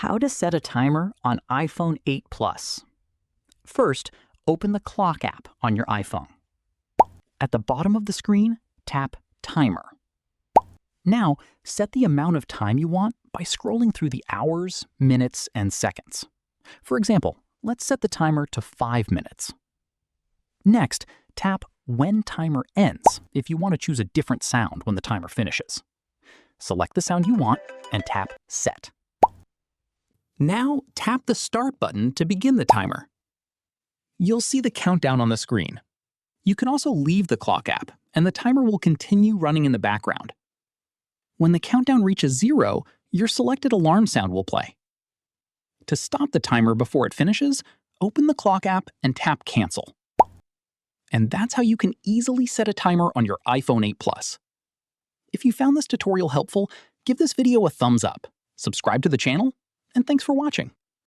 How to set a timer on iPhone 8 Plus. First, open the Clock app on your iPhone. At the bottom of the screen, tap Timer. Now, set the amount of time you want by scrolling through the hours, minutes, and seconds. For example, let's set the timer to 5 minutes. Next, tap When Timer Ends if you want to choose a different sound when the timer finishes. Select the sound you want and tap Set. Now, tap the Start button to begin the timer. You'll see the countdown on the screen. You can also leave the Clock app, and the timer will continue running in the background. When the countdown reaches 0, your selected alarm sound will play. To stop the timer before it finishes, open the Clock app and tap Cancel. And that's how you can easily set a timer on your iPhone 8 Plus. If you found this tutorial helpful, give this video a thumbs up, subscribe to the channel, and thanks for watching.